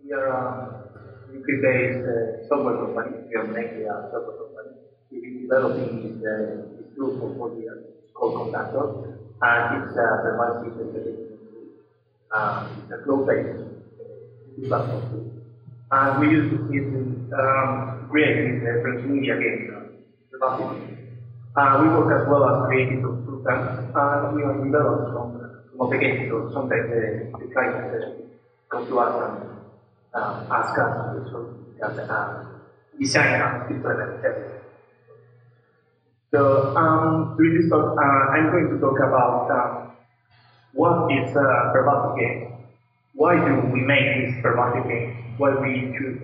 We are a UK-based software company. We are mainly a software company. We've been developing this tool for 4 years. It's called Conducttr, and it's a pervasive intelligence tool. It's a cloud-based platform tool. And we use it to create the Transmedia games, Pervasive. We work as well as creative consultants, and we have developed some applications. So sometimes the clients come to us and ask us to design and implement everything. So during this talk, I'm going to talk about what is a pervasive game. Why do we make this pervasive game? Why we choose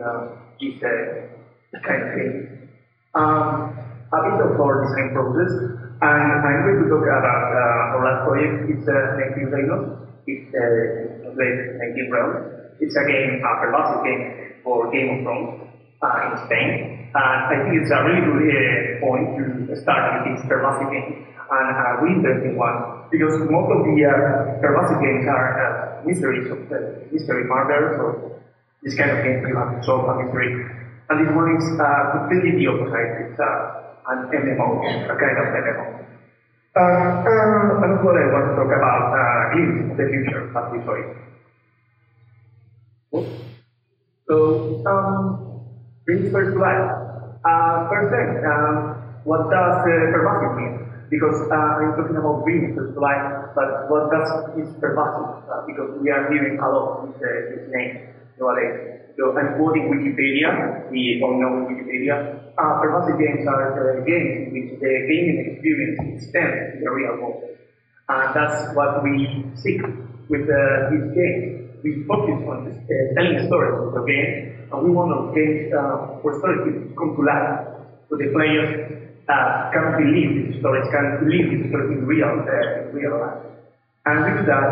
this kind of game? A bit of our design process, and I'm going to talk about our last project. It's 19 Reinos. It's translated 19 Realms. It's a game, a pervasive game for Game of Thrones in Spain. And I think it's a really good point to start with this pervasive game, and a really interesting one, because most of the pervasive games are mysteries, of mystery murders, or this kind of game you have to solve a mystery. And this one is completely the opposite. It's an MMO, a kind of MMO. And what I want to talk about glimpse of the future of this story. So, bring this first to life. First thing, what does pervasive mean? Because I'm talking about bringing first to life, but what does this pervasive? Because we are hearing a lot this name nowadays. So I'm quoting Wikipedia, the unknown Wikipedia. Pervasive games are games in which the gaming experience extends to the real world. And that's what we seek with these games. We focus on telling stories with the game, and we want our games for stories to come to life. So the players can believe these stories, can live these stories in real life. And we do that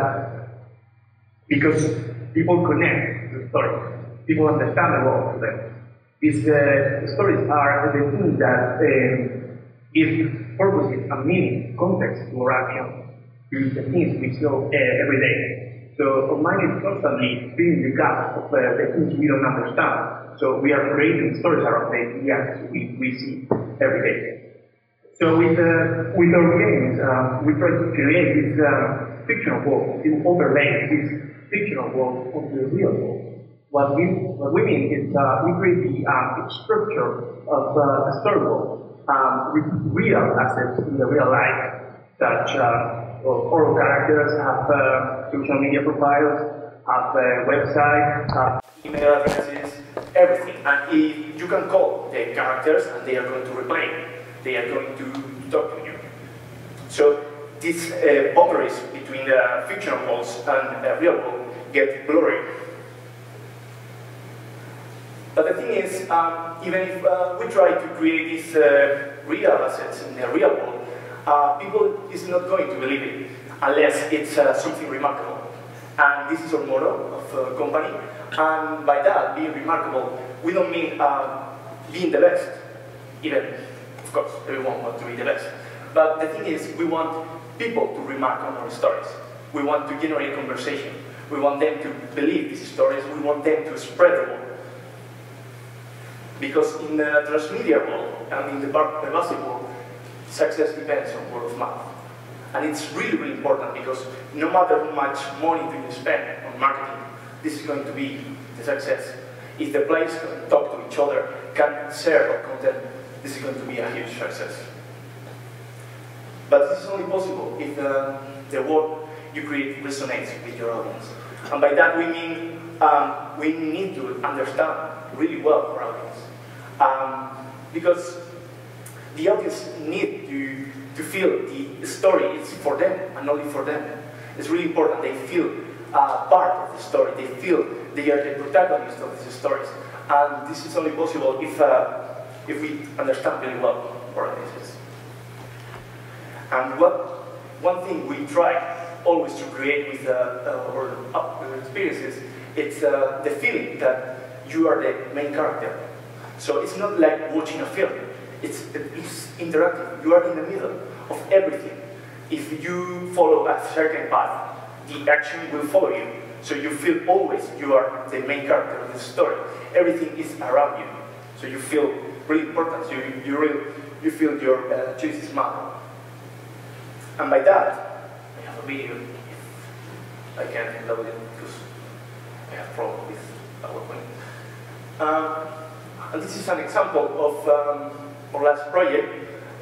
because people connect to the stories. People understand the world to them. These stories are the things that give purposes and meaning, context to our action, to the things we know every day. So our mind is constantly filling the gap of the things we don't understand. So we are creating stories around the ideas we see every day. So with our games, we try to create this fictional world, to overlay this fictional world onto the real world. What we mean is we create the structure of a story world with real assets in the real life, such oral characters, have social media profiles, have websites, have email addresses, everything. And you can call the characters and they are going to reply. They are going to talk to you. So these boundaries between the fictional worlds and the real world get blurry. But the thing is, even if we try to create these real assets in the real world, people is not going to believe it unless it's something remarkable. And this is our motto of company. And by that, being remarkable, we don't mean being the best. Even, of course, everyone wants to be the best. But the thing is, we want people to remark on our stories. We want to generate conversation. We want them to believe these stories. We want them to spread the word. Because in the Transmedia world and in the Pervasive world, success depends on word of mouth. And it's really, really important because no matter how much money do you spend on marketing, this is going to be the success. If the players can talk to each other, can share our content, this is going to be a huge success. But this is only possible if the word you create resonates with your audience. And by that we mean we need to understand really well our audience. Because the audience need to feel the story is for them and only for them. It's really important they feel part of the story. They feel they are the protagonists of these stories. And this is only possible if we understand really well our audiences. And one thing we try always to create with our experiences, it's the feeling that you are the main character. So it's not like watching a film. It's interactive. You are in the middle of everything. If you follow a certain path, the action will follow you. So you feel always you are the main character of the story. Everything is around you. So you feel really important. So you feel your choices matter. And by that, I have a video. If I can load it because I have problem with PowerPoint. And this is an example of our last project.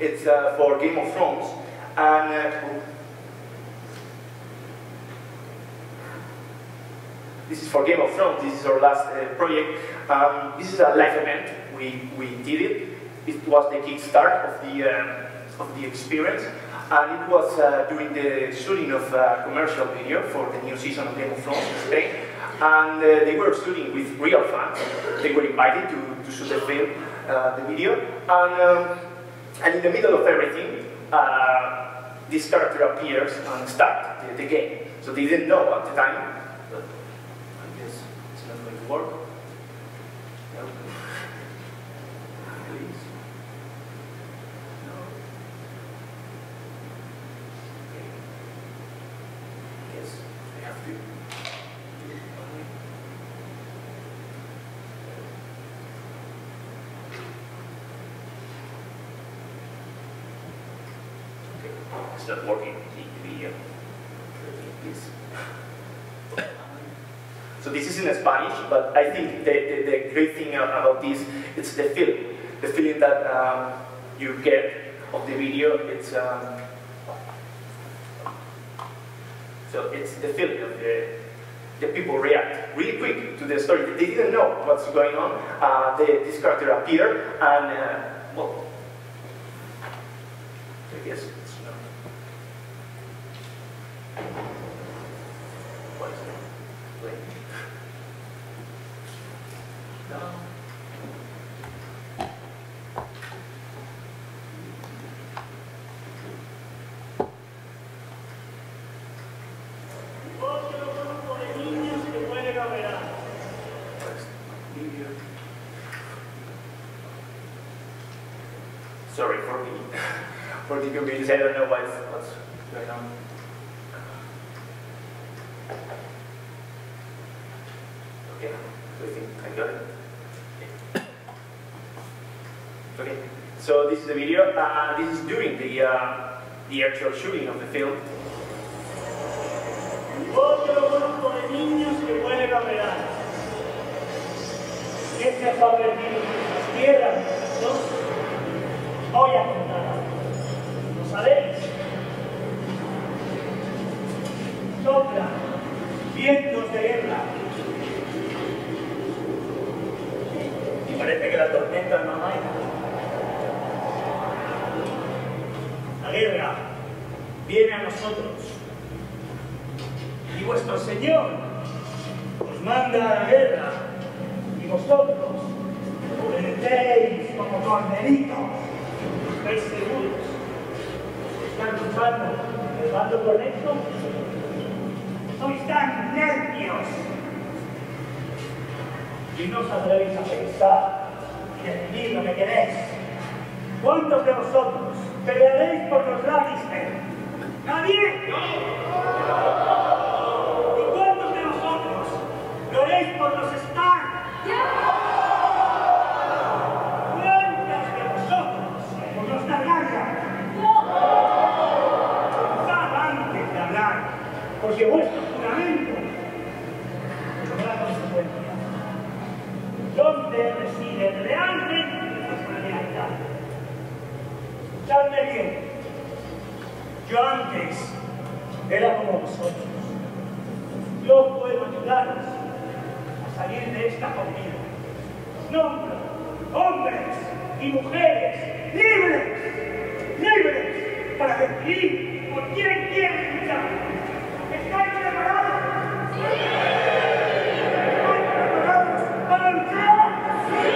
It's for Game of Thrones. And this is for Game of Thrones. This is our last project. This is a live event. We did it. It was the kickstart of the experience. And it was during the shooting of a commercial video for the new season of Game of Thrones in Spain. And they were shooting with real fans. They were invited to shoot the film, the video. And in the middle of everything, this character appears and starts the game. So they didn't know at the time, but I guess it's not going to work. No. Please. No. Okay. Yes, I have to. It's not working. The video. So this is in Spanish, but I think the great thing about this is the feeling that you get of the video. It's so it's the feeling of the people react really quick to the story. They didn't know what's going on. This character appeared, and well, I guess it's not. What is it? Wait. No. Otro grupo de niños que pueden haber. Sorry for the computers. I don't know what's going on. Okay, I think I got it. Okay, so this is the video. This is during the actual shooting of the film. Otro grupo de niños que pueden haber. ¿Qué se ha perdido en nuestras tierras? Voy a contar algo. ¿Lo sabéis? Soplan vientos de guerra. Y parece que la tormenta no hay. La guerra viene a nosotros. Y vuestro Señor os manda a la guerra. Y vosotros obedecéis como corderitos. ¿Estáis seguros? ¿Están luchando en el bando correcto? Sois tan nervios y no os atrevéis a pensar y decidir lo que queréis. ¿Cuántos de vosotros pelearéis por los Lannister? ¡Nadie! ¿Y cuántos de vosotros lo haréis por los Stark? ¿Cuántos de vosotros por los Targaryen? Pensad antes de hablar, porque vuestro juramento tendrá consecuencias. ¿Dónde reside realmente vuestra lealtad? Escuchadme bien. Yo antes era como vosotros. Yo puedo ayudaros a salir de esta comida. Os nombro hombres y mujeres libres, libres para decidir por quién quieren luchar. ¿Estáis preparados? ¡Sí! ¿Estáis preparados para luchar? ¡Sí!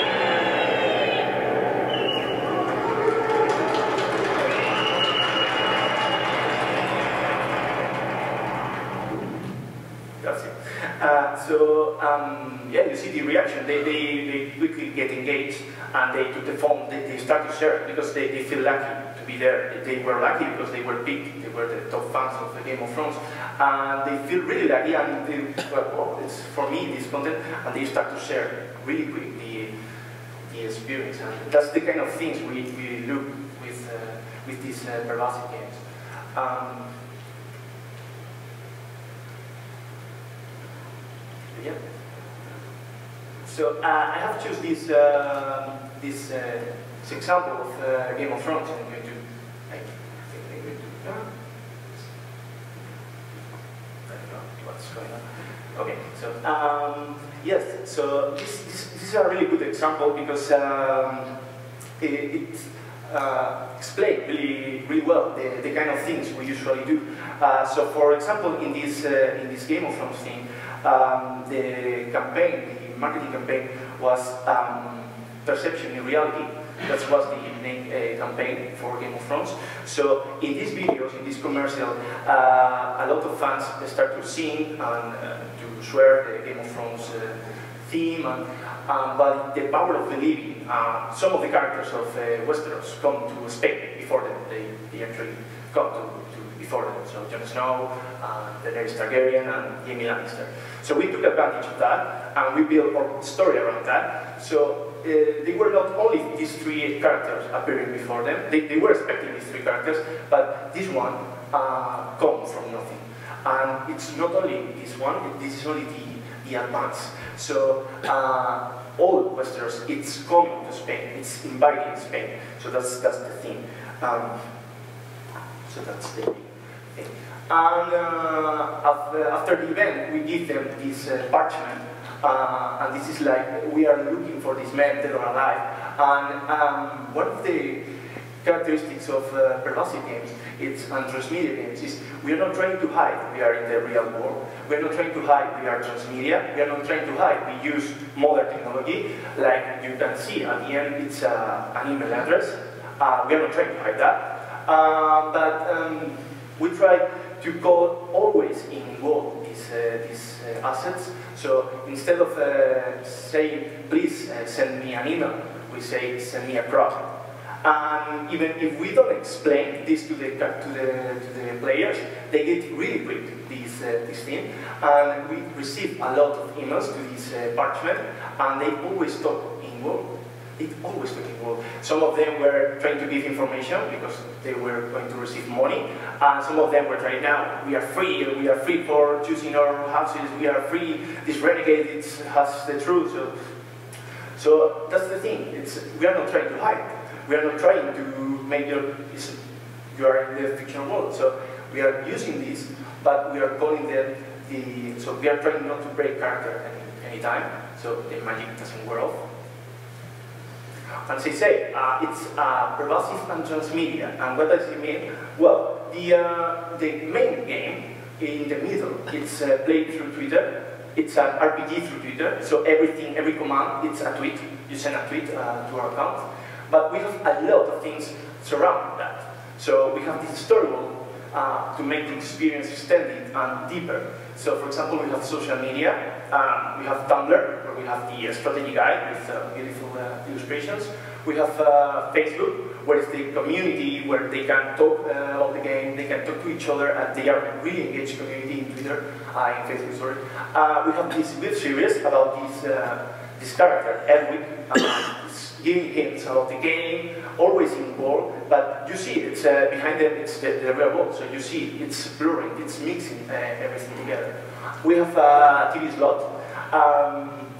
Yeah, you see the reaction. They quickly get engaged, and they took the phone. They start to share because they feel lucky to be there. They were lucky because they were picked. They were the top fans of the Game of Thrones, And they feel really lucky, and they, well, it's for me, this content, and they start to share really quickly the experience. And that's the kind of things we look with these pervasive games. Yeah. So I have chosen this example of Game of Thrones. I'm going to, I think I'm going to, I don't know what's going on. Okay, so yes, so this is a really good example because it explains really well the kind of things we usually do. So for example, in this Game of Thrones thing, the marketing campaign was perception in reality. That was the name campaign for Game of Thrones. So in these videos, in this commercial, a lot of fans start to sing and to swear the Game of Thrones theme, but the power of believing. Some of the characters of Westeros come to Spain before them. They actually come to before them. So Jon Snow, Daenerys Targaryen, and Jaime Lannister. So we took advantage of that, and we built our story around that. So they were not only these three characters appearing before them, they were expecting these three characters, but this one comes from nothing. And it's not only this one, this is only the advance. So all Westeros, it's coming to Spain, it's inviting Spain. So that's the thing. So that's the thing. And after the event, we give them this parchment. And this is like, we are looking for this man dead or alive. And one of the characteristics of Pervasive games, and Transmedia games, is we are not trying to hide we are in the real world. We are not trying to hide we are Transmedia. We are not trying to hide we use modern technology. Like you can see at the end, it's an email address. We are not trying to hide that. But we try to go always involve these assets. So instead of saying, please send me an email, we say, send me a product. And even if we don't explain this to the players, they get really quick this thing. And we receive a lot of emails to this parchment, and they always talk involved. It always took involved. Some of them were trying to give information because they were going to receive money, and some of them were trying, now we are free for choosing our houses, we are free, this renegade has the truth. So that's the thing, we are not trying to hide, we are not trying to make you are in the fictional world. So we are using this, but we are calling them so we are trying not to break character any time, so the magic doesn't wear off. As I say, it's Pervasive and Transmedia. And what does it mean? Well, the main game in the middle, it's played through Twitter. It's an RPG through Twitter. So every command, it's a tweet. You send a tweet to our account. But we have a lot of things surrounding that. So we have this storyboard to make the experience extended and deeper. So for example, we have social media. We have Tumblr, where we have the strategy guide with beautiful illustrations. We have Facebook, where it's the community, where they can talk about the game, they can talk to each other, and they are a really engaged community in Twitter, in Facebook, sorry. We have this web series about this character, Edwin, giving hints about the game, always involved, but you see, it's behind them, it's the real world, so you see, it's blurring, it's mixing everything together. We have a TV slot.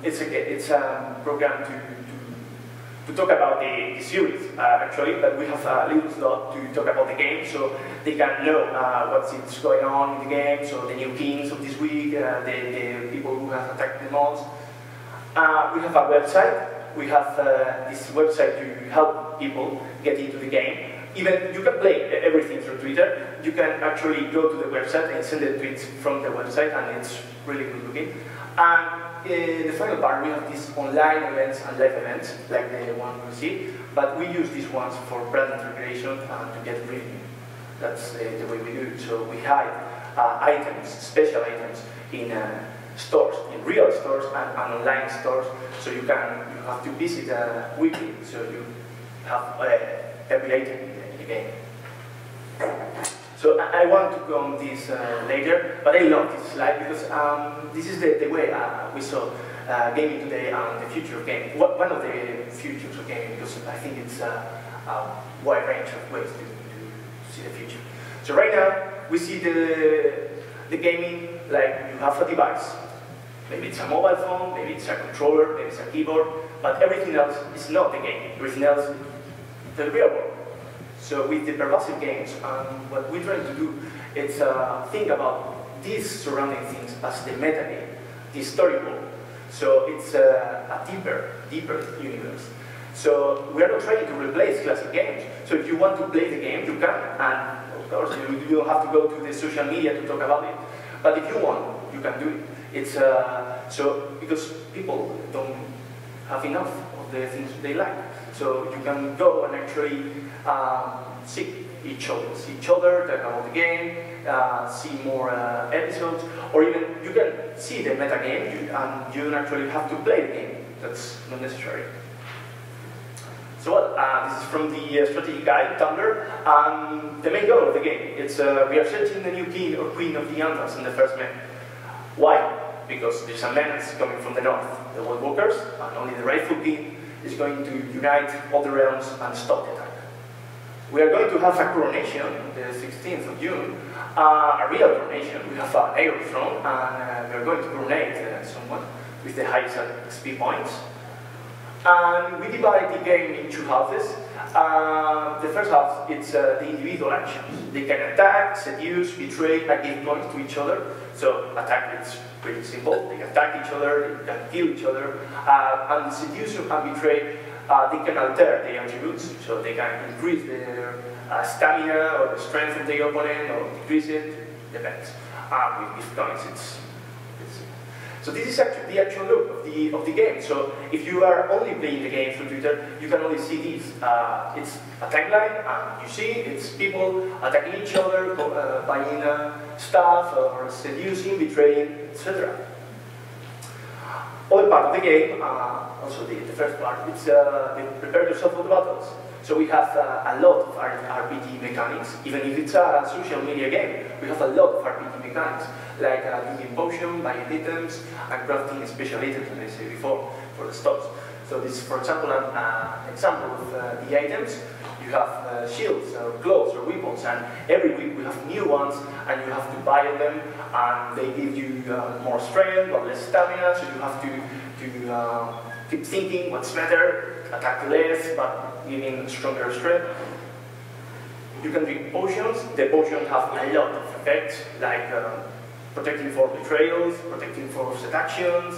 It's a program to talk about the series, actually, but we have a little slot to talk about the game, so they can know what's going on in the game, so the new kings of this week, the people who have attacked the most. We have a website. We have this website to help people get into the game. Even you can play everything through Twitter. You can actually go to the website and send the tweets from the website, and it's really good looking. And the final part, we have these online events and live events, like the one we see, but we use these ones for brand integration and to get revenue. That's the way we do it. So we hide items, special items, in stores, in real stores and online stores. So you have to visit weekly, so you have every item in the game. So I want to go on this later, but I love this slide because this is the way we saw gaming today and the future of gaming. One of the futures of gaming, because I think it's a wide range of ways to see the future. So right now, we see the gaming like you have a device. Maybe it's a mobile phone, maybe it's a controller, maybe it's a keyboard, but everything else is not the game. Everything else is the real world. So with the pervasive games, what we're trying to do is think about these surrounding things as the metagame, the story world. So it's a deeper universe. So we are not trying to replace classic games. So if you want to play the game, you can, and of course you don't have to go to the social media to talk about it. But if you want, you can do it. It's so because people don't have enough of the things they like. So you can go and actually see each other, talk about the game, see more episodes, or even you can see the meta game and you don't actually have to play the game. That's not necessary. So this is from the strategy guide, Thunder, and the main goal of the game. It's we are searching the new king or queen of the Andals in the first man. Why? Because there's a menace coming from the north, the White Walkers, and only the rightful king is going to unite all the realms and stop the attack. We are going to have a coronation on the 16th of June, a real coronation. We have an air throne, and we are going to coronate someone with the highest XP points. And we divide the game in two halves. The first half, it's the individual actions. They can attack, seduce, betray, and give points to each other. So attack is pretty simple. They can attack each other, they can kill each other, and seduce and betray, they can alter the attributes. So they can increase their stamina or the strength of the opponent or decrease it, depends. With points, it's so this is actually the actual look of the game. So if you are only playing the game through Twitter, you can only see this. It's a timeline, and you see it's people attacking each other, buying stuff, or seducing, betraying, etc. Other part of the game, also the first part, it's prepare yourself for the battles. So we have a lot of RPG mechanics, even if it's a social media game. We have a lot of RPG mechanics, like drinking potion, buying items, and crafting special items, as I said before, for the stocks. So this is, for example, an example of the items. You have shields, or gloves, or weapons, and every week we have new ones, and you have to buy them, and they give you more strength, or less stamina, so you have to keep thinking what's better, attack less, but giving stronger strength. You can drink potions. The potions have a lot of effects, like protecting for betrayals, protecting for seductions,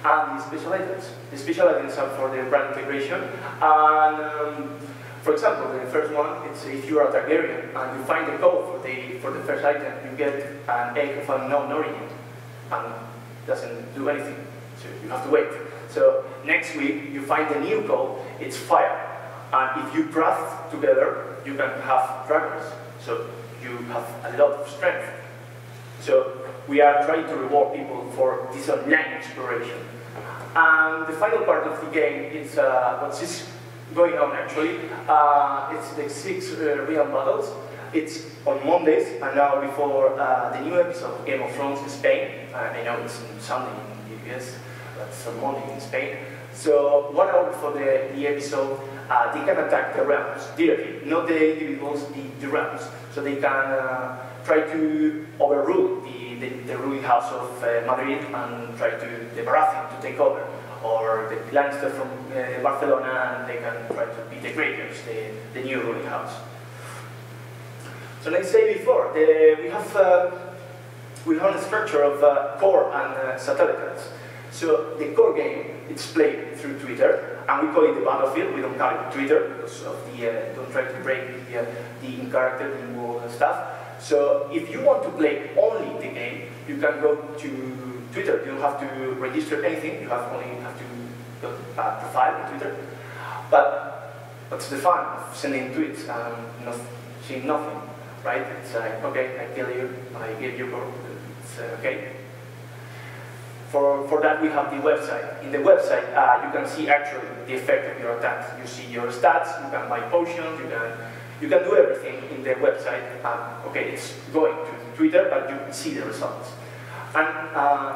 and the special items. The special items are for the brand integration. And for example, the first one, it's if you are a Targaryen and you find the code for the first item, you get an egg of unknown origin, and it doesn't do anything. So you have to wait. So next week you find the new code. It's fire. And if you craft together, you can have dragons. So you have a lot of strength. So we are trying to reward people for this online exploration. And the final part of the game is what's going on actually. It's the 6 real battles. It's on Mondays, and now before the new episode of Game of Thrones in Spain. I know it's on Sunday in the US, but it's on Monday in Spain. So 1 hour before the episode, they can attack the realms directly, not the individuals, the realms. So they can try to overrule the ruling house of Madrid and try to the Pervasive to take over, or the Lannister from Barcelona, and they can try to be the Greyjoys, the new ruling house. So like I said before, we have a structure of core and satellites. So the core game, it's played through Twitter, and we call it the battlefield. We don't call it Twitter because of don't try to break the in-character, the in-world stuff. So if you want to play only the game, you can go to Twitter. You don't have to register anything. You only have to go profile on Twitter. But what's the fun of sending tweets and not seeing nothing, right? It's like, okay, I kill you, I give you gold. It's okay. For that, we have the website. In the website, you can see actually the effect of your attacks. You see your stats, you can buy potions, you can You can do everything in the website. Okay, it's going to Twitter, but you can see the results. And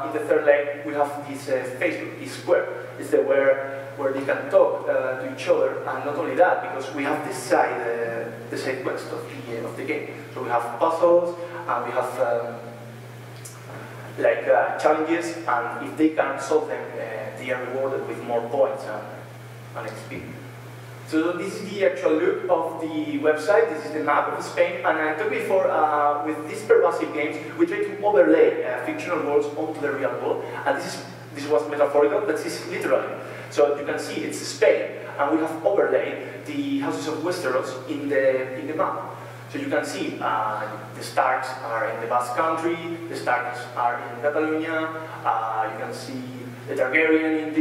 in the third leg, we have this Facebook, this square. It's the where they can talk to each other, and not only that, because we have the side quest of the game. So we have puzzles, and we have like challenges, and if they can solve them, they are rewarded with more points and XP. So this is the actual look of the website. This is the map of Spain, and I told before, with these Pervasive games, we try to overlay fictional worlds onto the real world, and this was metaphorical, but this is literally. So you can see it's Spain, and we have overlaid the houses of Westeros in the map. So you can see the Starks are in the Basque Country, the Starks are in Catalonia, you can see the Targaryen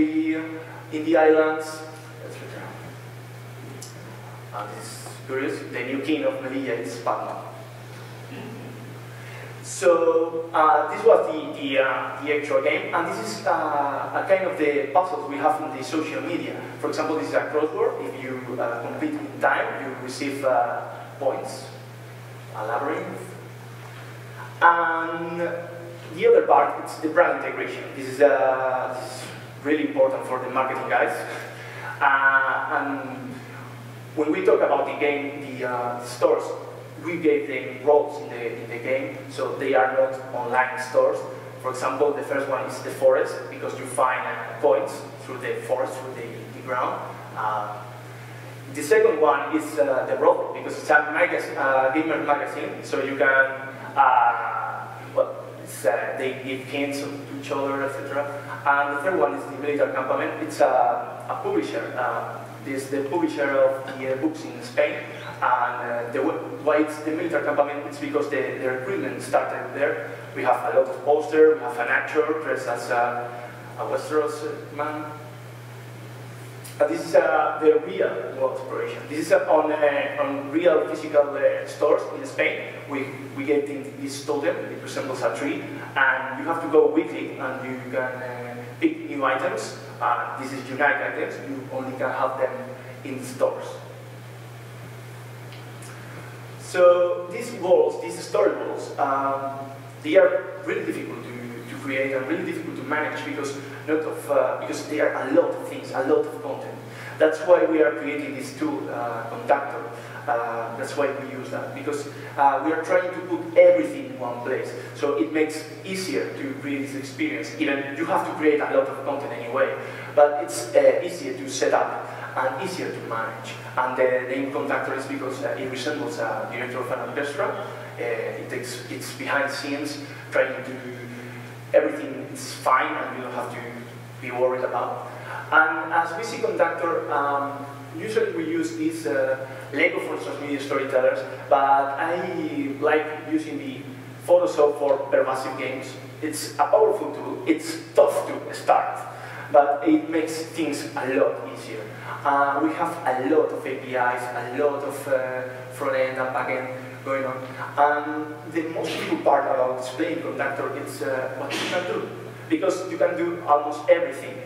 in the islands, etc. This is curious, the new king of Melilla is Padma. So this was the actual game, and this is a kind of the puzzles we have in the social media. For example, this is a crossword. If you complete in time, you receive points. A labyrinth. And the other part, it's the brand integration. This is really important for the marketing guys. And when we talk about the game, the stores, we gave them roles in the game, so they are not online stores. For example, the first one is the forest, because you find coins through the forest, through the ground. The second one is the road, because it's a gamer magazine, so you can, they give hints to each other, etc. And the third one is the military campament. It's a publisher. This is the publisher of the books in Spain, and why it's the military campament, it's because the recruitment started there. We have a lot of posters, we have an actor dressed as a Westeros man. This is the real world exploration. This is on real physical stores in Spain. We get this totem, it resembles a tree, and you have to go weekly, and you can pick new items. This is unique items, you only can have them in stores. So these worlds, these story worlds, they are really difficult to create and really difficult to manage because there are a lot of things, a lot of content. That's why we are creating this tool, Conducttr. That's why we use that, because we are trying to put everything in one place. So it makes easier to create this experience. Even you have to create a lot of content anyway, but it's easier to set up and easier to manage. And the name Conducttr is because it resembles a director of an orchestra. It's behind the scenes, trying to do everything is fine and you don't have to be worried about. And as we see Conducttr, usually we use this Lego for Transmedia storytellers, but I like using the Photoshop for Pervasive games. It's a powerful tool, it's tough to start, but it makes things a lot easier. We have a lot of APIs, a lot of front-end and back-end going on. And the most difficult part about displaying Conducttr is what you can do, because you can do almost everything.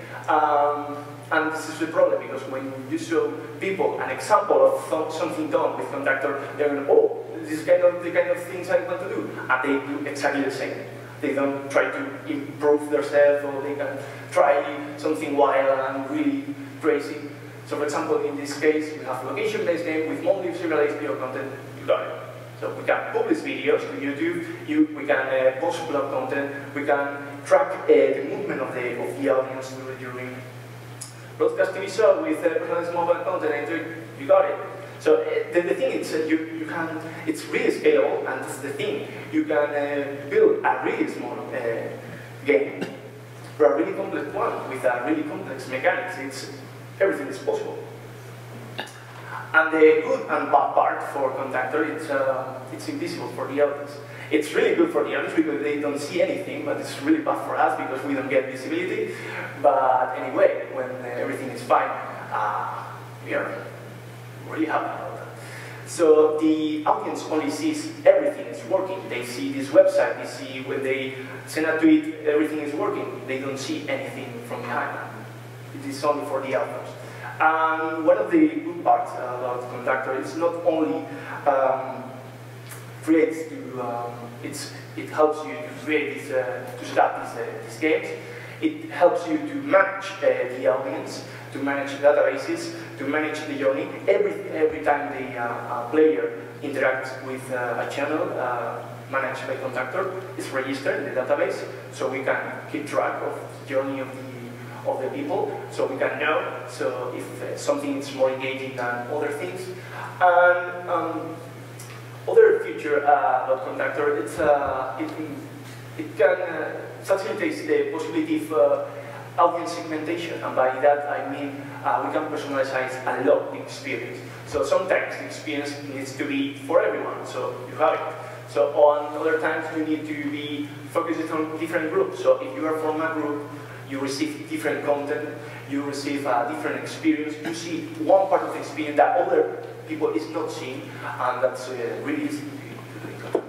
And this is the problem, because when you show people an example of something done with Conducttr, they're going, oh, this is the kind of things I want to do. And they do exactly the same. They don't try to improve themselves, or they can try something wild and really crazy. So for example, in this case, we have a location-based game with multiple serialized video content. You got it. So we can publish videos to YouTube, we can post blog content, we can track the movement of the audience during broadcast TV show with personalized mobile content, and you got it. So the thing is, it's really scalable, and that's the thing. You can build a really small game for a really complex one with a really complex mechanics. Everything is possible. And the good and bad part for Conducttr, it's invisible for the audience. It's really good for the audience because they don't see anything, but it's really bad for us because we don't get visibility. But anyway, when everything is fine, we are really happy about that. So the audience only sees everything is working. They see this website, they see when they send a tweet, everything is working. They don't see anything from behind. It is only for the authors. And one of the good parts about Conducttr is not only creates it helps you to create these, to start these games. It helps you to manage the audience, to manage databases, to manage the journey. Every time the player interacts with a channel managed by Conducttr, it's registered in the database, so we can keep track of the journey of the people, so we can know so if something is more engaging than other things. And other feature about Conducttr, it can facilitate the possibility of audience segmentation, and by that I mean we can personalize a lot the experience. So sometimes the experience needs to be for everyone, so you have it. So on other times you need to be focused on different groups. So if you are from a group, you receive different content, you receive a different experience, you see one part of the experience that other people is not seeing, and that's really easy to do.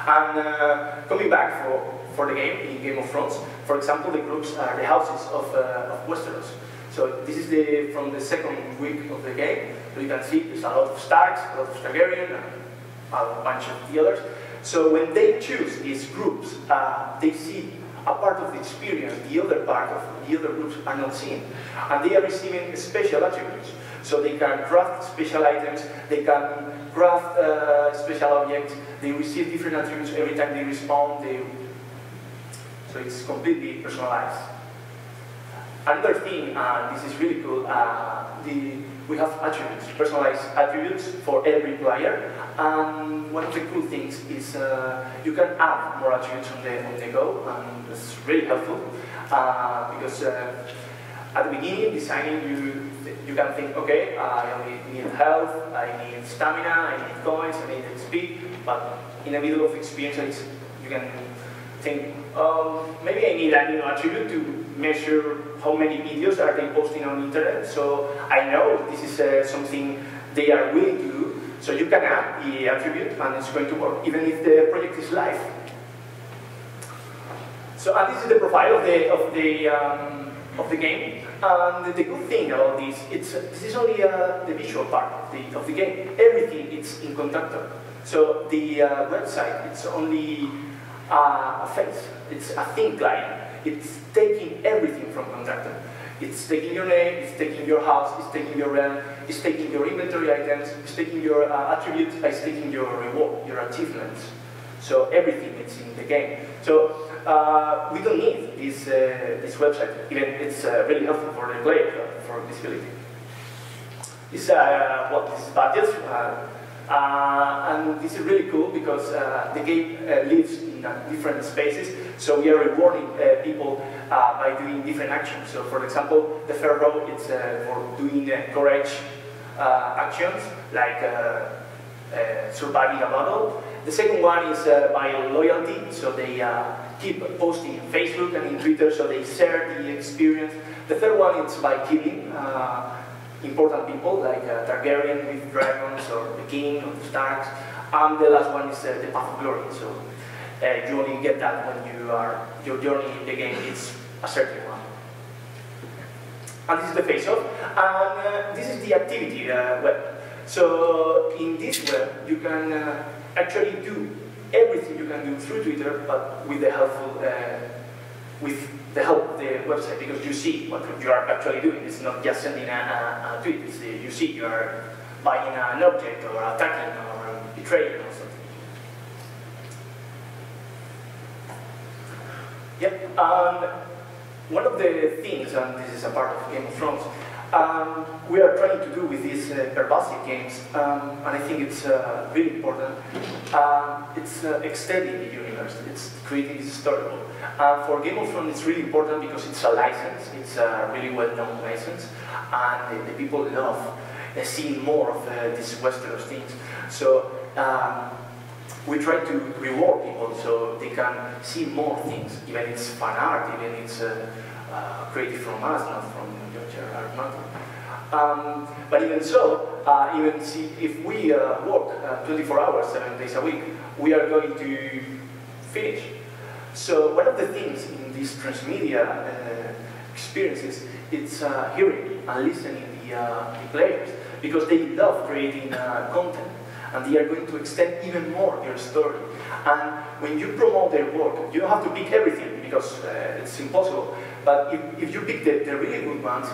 And coming back for the game, in Game of Thrones, for example, the groups are the houses of Westeros. So this is from the second week of the game. So you can see there's a lot of Starks, a lot of Targaryen, and a bunch of the others. So when they choose these groups, they see a part of the experience the other part of the other groups are not seeing. And they are receiving special attributes. So they can craft special items, they can craft special objects, they receive different attributes every time they respawn. So it's completely personalized. Another thing, this is really cool, we have attributes, personalized attributes for every player. And one of the cool things is you can add more attributes on the go, and it's really helpful because at the beginning, designing, you can think, okay, I only need health, I need stamina, I need coins, I need XP, but in the middle of experience, you can think, maybe I need a new attribute to measure how many videos are they posting on the internet, so I know this is something they are willing to do, so you can add the attribute and it's going to work, even if the project is live. So, and this is the profile of the game. And the good thing about this, this is only the visual part of the game. Everything is in Conducttr. So the website, it's only a face. It's a thin client. It's taking everything from Conducttr. It's taking your name, it's taking your house, it's taking your rent, it's taking your inventory items, it's taking your attributes, it's taking your reward, your achievements. So everything is in the game. So we don't need this website. Even it's really helpful for the player, for visibility. This is budgets, and this is really cool because the game lives in different spaces. So we are rewarding people by doing different actions. So for example, the third row is for doing courage actions like surviving a battle. The second one is by loyalty, so they keep posting in Facebook and in Twitter, so they share the experience. The third one is by killing important people, like Targaryen with dragons, or the king, or the Starks. And the last one is the path of glory, so you only get that when your journey in the game is a certain one. And this is the face-off, and this is the activity web. So in this web, you can actually do everything you can do through Twitter, but with the help of the website, because you see what you are actually doing. It's not just sending a tweet. It's, you see you are buying an object, or attacking, or betraying, or something. Yep. One of the things, and this is a part of Game of Thrones, we are trying to do with these Pervasive games, and I think it's really important. It's extending the universe, it's creating this storyboard. For Game of Thrones, it's really important because it's a license, it's a really well-known license, and the people love seeing more of these Westeros things. So we try to reward people so they can see more things, even it's fan art, even it's created from us, not from George Martin. But even so, even see if we work 24 hours, 7 days a week, we are going to finish. So one of the things in these transmedia experiences, it's hearing and listening the players, because they love creating content, and they are going to extend even more your story. And when you promote their work, you don't have to pick everything, because it's impossible. But if you pick the really good ones,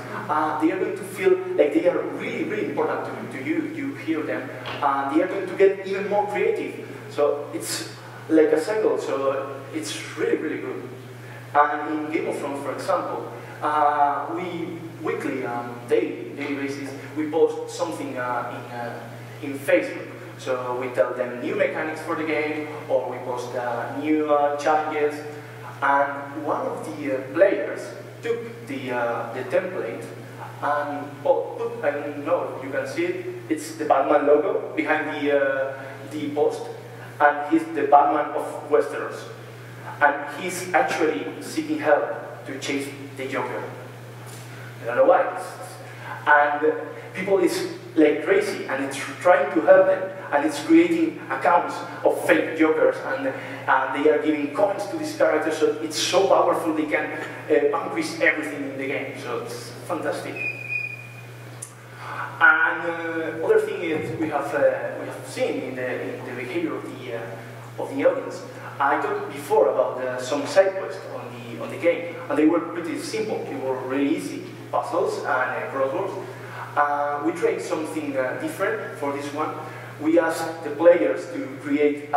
they are going to feel like they are really, really important to you. You hear them, and they are going to get even more creative. So it's like a cycle, so it's really, really good. And in Game of Thrones, for example, we weekly, daily basis, we post something in Facebook. So we tell them new mechanics for the game, or we post new challenges. And one of the players took the template and put, I don't know if you can see it, it's the Batman logo behind the post, and he's the Batman of Westeros. And he's actually seeking help to chase the Joker. I don't know why. And people is like crazy, and it's trying to help them, and it's creating accounts of fake Jokers, and they are giving coins to these characters, so it's so powerful they can increase everything in the game, so it's fantastic. And other thing is we have seen in the behavior of the audience. I talked before about some side quests on the game, and they were pretty simple. They were really easy puzzles and crosswords. We tried something different for this one. We asked the players to create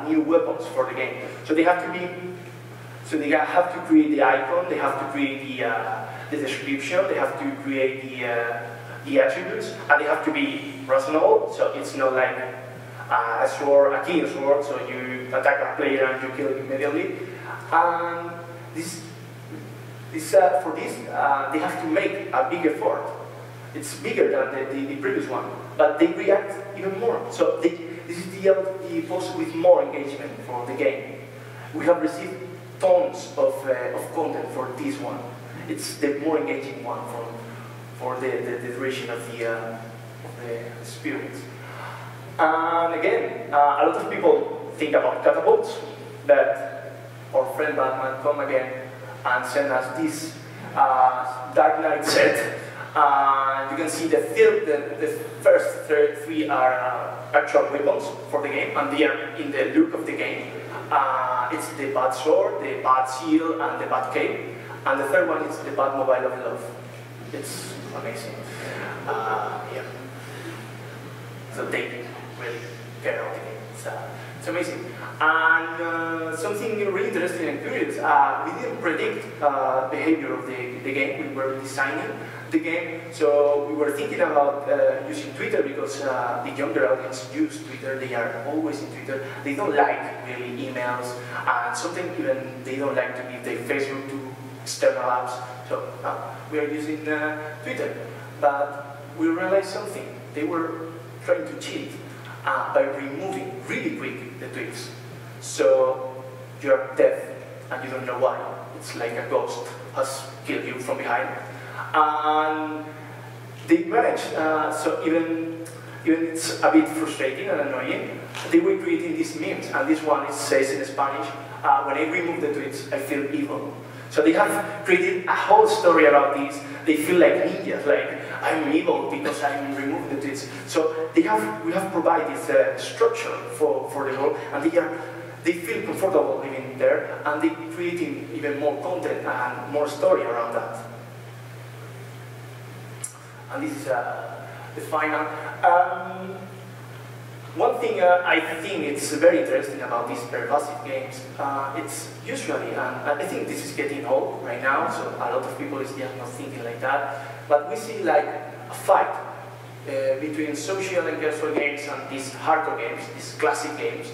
new weapons for the game. So they have to create the icon, they have to create the description, they have to create the attributes, and they have to be reasonable. So it's not like a sword, a kill sword, so you attack a player and you kill him immediately. And for this, they have to make a big effort. It's bigger than the previous one, but they react even more. So this is the post with more engagement for the game. We have received tons of content for this one. It's the more engaging one for the duration of the experience. And again, a lot of people think about catapults, that our friend Batman come again and send us this Dark Knight set. You can see the first three are actual weapons for the game, and they are in the look of the game. It's the Bat Sword, the Bat Shield, and the Bat Cape. And the third one is the Batmobile of Love. It's amazing. Yeah. So they really care about the game. It's amazing. And something really interesting and curious, we didn't predict behavior of the game. We were designing the game, so we were thinking about using Twitter, because the younger audience use Twitter. They are always in Twitter. They don't like really emails, and sometimes even they don't like to give their Facebook to external apps. So we are using Twitter, but we realized something. They were trying to cheat by removing really quick the tweets. So you're dead and you don't know why. It's like a ghost has killed you from behind. And they managed, so even it's a bit frustrating and annoying, they were creating these memes, and this one says in Spanish, when I remove the tweets, I feel evil. So they have created a whole story about this. They feel like ninjas, like I'm evil because I'm removing the tweets. So we have provided this structure for the world, and they feel comfortable living there, and they're creating even more content and more story around that. And this is the final. One thing I think it's very interesting about these pervasive games, it's usually, and I think this is getting old right now, so a lot of people is just not thinking like that, but we see like a fight between social and casual games and these hardcore games, these classic games,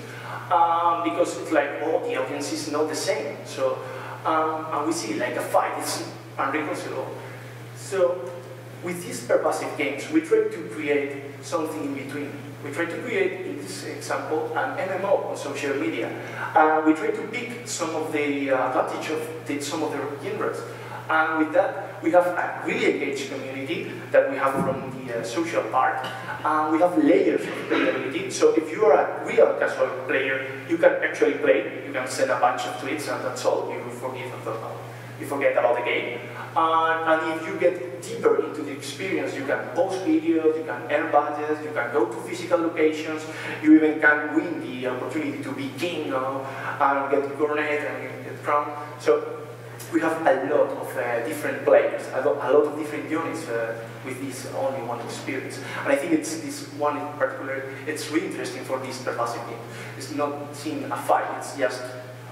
because it's like, oh, the audience is not the same, so, and we see like a fight, it's unreconcilable. So, with these pervasive games, we try to create something in between. We try to create, in this example, an MMO on social media. We try to pick some of the advantage of some of the genres. And with that, we have a really engaged community that we have from the social part. We have layers of playability. So if you are a real casual player, you can actually play. You can send a bunch of tweets and that's all. You forget forget about the game. And if you get deeper into the experience, you can post videos, you can earn badges, you can go to physical locations, you even can win the opportunity to be king and get coronated and get crowned. So we have a lot of different players, a lot of different units with this only one experience. And I think it's this one in particular, it's really interesting for this Pervasive game. It's not seeing a fight, it's just,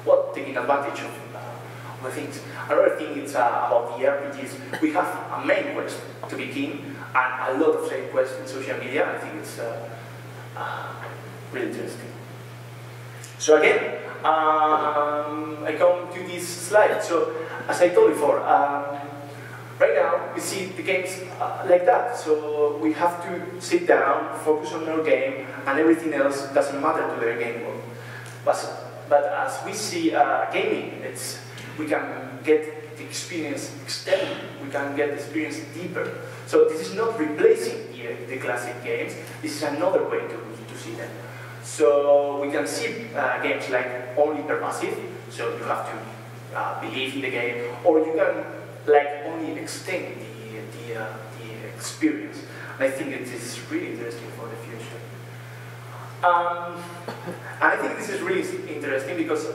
well, taking advantage of the things. Another thing is about the RPGs. We have a main quest to be king, and a lot of side quests in social media. I think it's really interesting. So again, I come to this slide. So as I told before, right now we see the games like that. So we have to sit down, focus on our game, and everything else doesn't matter to their game world. But as we see gaming, we can get the experience extended, we can get the experience deeper. So this is not replacing the classic games, this is another way to see them. So we can see games like only Pervasive, so you have to believe in the game, or you can like only extend the experience. And I think it is really interesting for the future. And I think this is really interesting because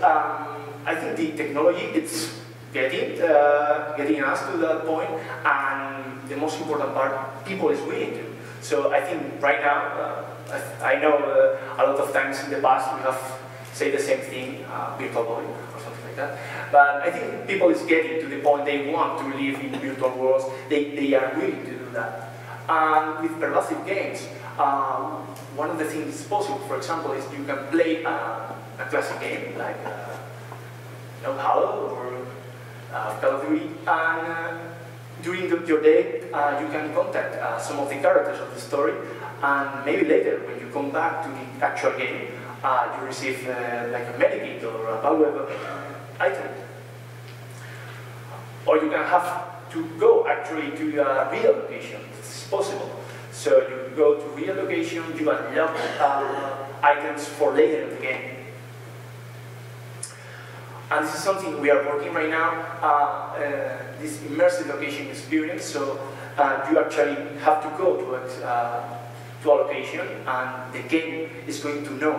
I think the technology, it's getting us to that point, and the most important part, people is willing to. So I think right now, I know a lot of times in the past we have said the same thing, virtual boy or something like that. But I think people is getting to the point they want to live in virtual worlds. They are willing to do that. And with Pervasive games, one of the things possible, for example, is you can play a classic game like Halo or Call of Duty, and during your day you can contact some of the characters of the story, and maybe later when you come back to the actual game, you receive like a medikit or a valuable item. Or you can have to go actually to a real location. It's possible. So you go to real location, you unlock items for later in the game. And this is something we are working right now, this immersive location experience. So you actually have to go to a location, and the game is going to know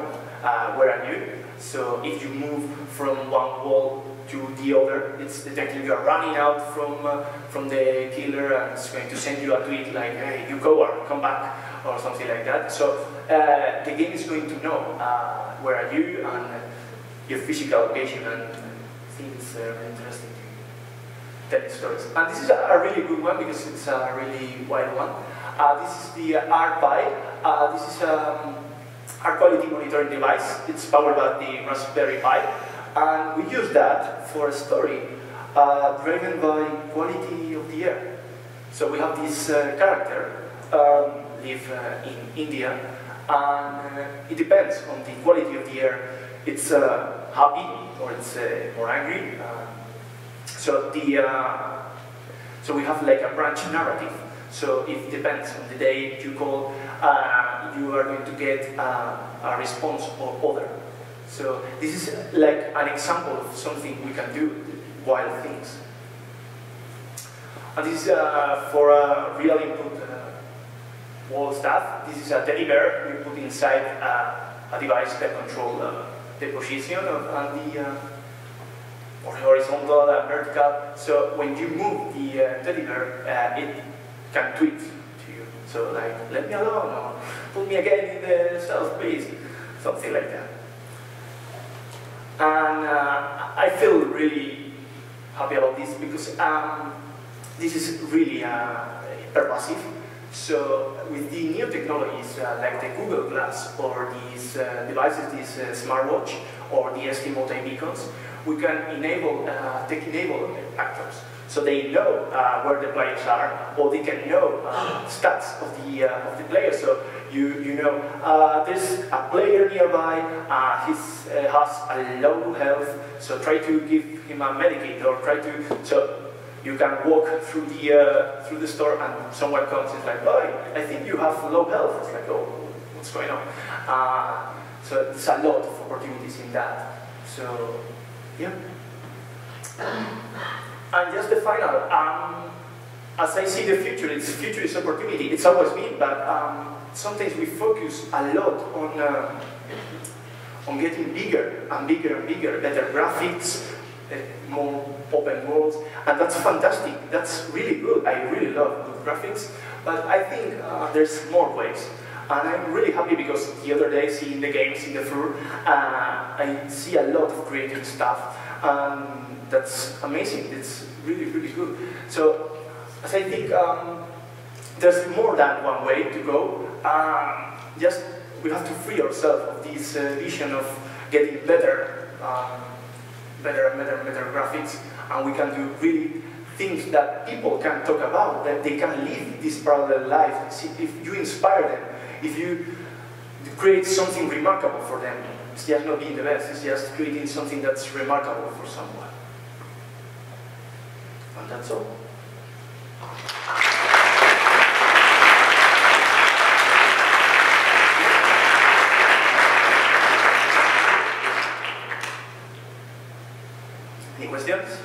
where are you. So if you move from one wall to the other, it's detecting you are running out from the killer, and it's going to send you a tweet like, hey, you go or come back, or something like that. So the game is going to know where are you and your physical location, and I think it's really interesting to tell stories. And this is a really good one because it's a really wide one. This is the RPi. This is our quality monitoring device. It's powered by the Raspberry Pi, and we use that for a story driven by quality of the air. So we have this character live in India, and it depends on the quality of the air. It's happy or it's more angry. So we have like a branch narrative. So it depends on the day you call, you are going to get a response or other. So this is like an example of something we can do, wild things. And this is for real input wall stuff. This is a teddy bear we put inside a device that controls the position and the or horizontal and vertical. So when you move the teddy bear, it can tweet to you. So like, let me alone, or put me again in the cells, please. Something like that. And I feel really happy about this because this is really pervasive. So with the new technologies like the Google Glass or these devices, this smartwatch or the Estimote beacons, we can enable tech-enabled actors. So they know where the players are, or they can know stats of the players. So you know there's a player nearby. He has a low health. So try to give him a medikit, or try to. So you can walk through the store, and someone comes and is like, "Oh, I think you have low health." It's like, "Oh, what's going on?" So there's a lot of opportunities in that. So yeah. And just the final, as I see the future is opportunity. It's always been, but sometimes we focus a lot on getting bigger and bigger and bigger, better graphics, more open worlds, and that's fantastic. That's really good. I really love good graphics, but I think there's more ways. And I'm really happy because the other day, seeing the games in the floor, I see a lot of creative stuff, and that's amazing. It's really, really good. So, as I think there's more than one way to go. Just we have to free ourselves of this vision of getting better, better graphics, and we can do really things that people can talk about, that they can live this parallel life. See, if you inspire them, if you create something remarkable for them, it's just not being the best, it's just creating something that's remarkable for someone. And that's all. Any questions?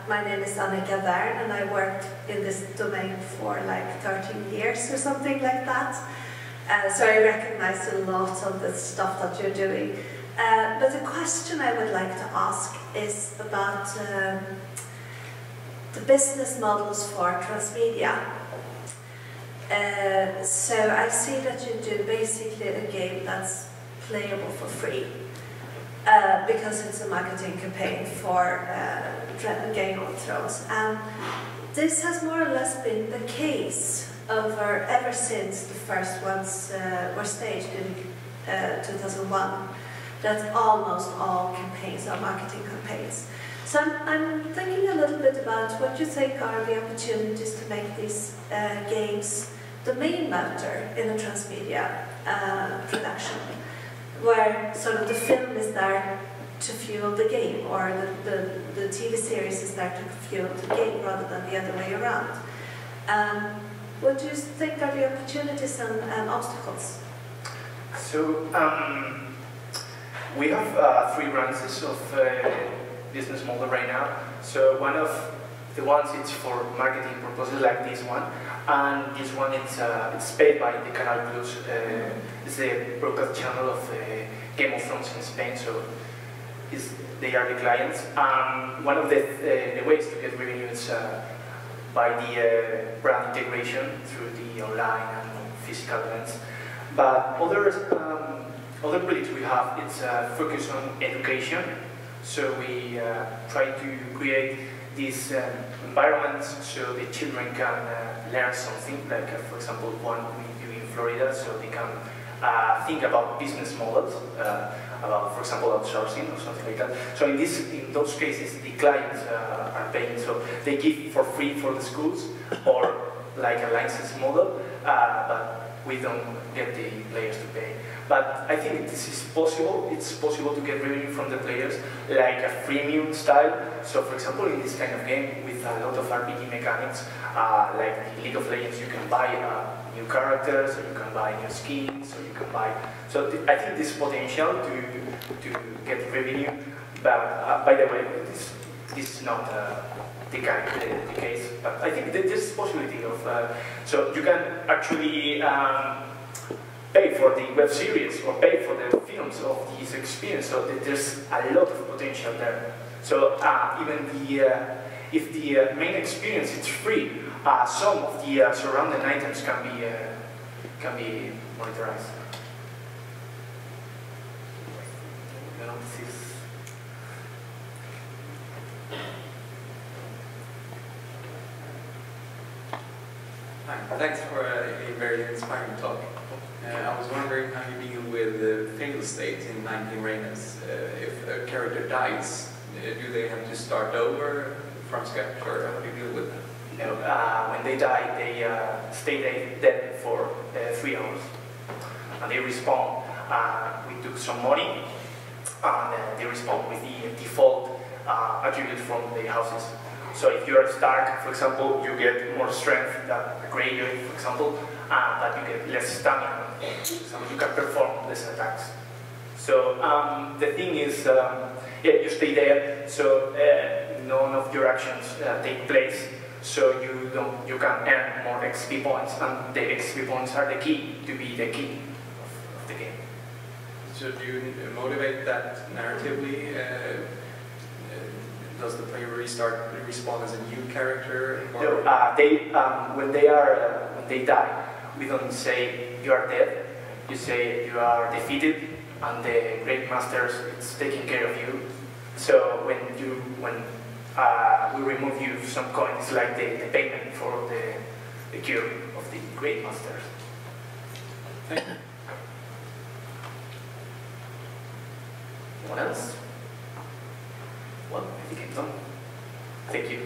My name is Annika Wern, and I worked in this domain for like 13 years or something like that. So I recognize a lot of the stuff that you're doing. But the question I would like to ask is about the business models for Transmedia. So I see that you do basically a game that's playable for free. Because it's a marketing campaign for Game of Thrones. And this has more or less been the case ever since the first ones were staged in 2001, that almost all campaigns are marketing campaigns. So I'm thinking a little bit about what you think are the opportunities to make these games the main motor in a transmedia production, where sort of the film is there to fuel the game, or the TV series is there to fuel the game rather than the other way around. What do you think are the opportunities and obstacles? So, we have 3 branches of business model right now. So one of the ones it's for marketing purposes, like this one, and this one it's paid by the Canal Plus. It's the broadcast channel of Game of Thrones in Spain. So they are the clients. One of the ways to get revenue is by the brand integration through the online and physical events. But other projects we have, it's focus on education. So we try to create these environments so the children can learn something, like for example one we do in Florida, so they can think about business models, about for example outsourcing or something like that. So in those cases the clients are paying, so they give for free for the schools, or like a license model, but we don't get the players to pay. But I think this is possible. It's possible to get revenue from the players, like a freemium style. So for example, in this kind of game with a lot of RPG mechanics, like League of Legends, you can buy new characters, or you can buy new skins, or you can buy... So I think this potential to get revenue, but by the way, this is not the case, but I think there's possibility of... so you can actually pay for the web series or pay for the films of this experience, so there's a lot of potential there. So even if the main experience is free, some of the surrounding items can be monetized. Hi, thanks for a very inspiring talk. I was wondering how you deal with the failed state in 19 Reinas. If a character dies, do they have to start over from scratch, or how do you deal with that? No, when they die, they stay dead for 3 hours, and they respawn. We took some money, and they respawn with the default attributes from the houses. So if you're a Stark, for example, you get more strength than a Greyjoy, for example, but you get less stamina, so you can perform less attacks. So the thing is, yeah, you stay there, so none of your actions take place, so you can earn more XP points, and the XP points are the key to be the king of the game. So do you motivate that narratively? Does the player respawn as a new character? Or? No, when they die, we don't say you are dead. You say you are defeated, and the Great Masters is taking care of you. So when we remove you some coins, like the payment for the cure of the Great Masters. Thank you. Anyone else? Well, I think I'm done. Thank you.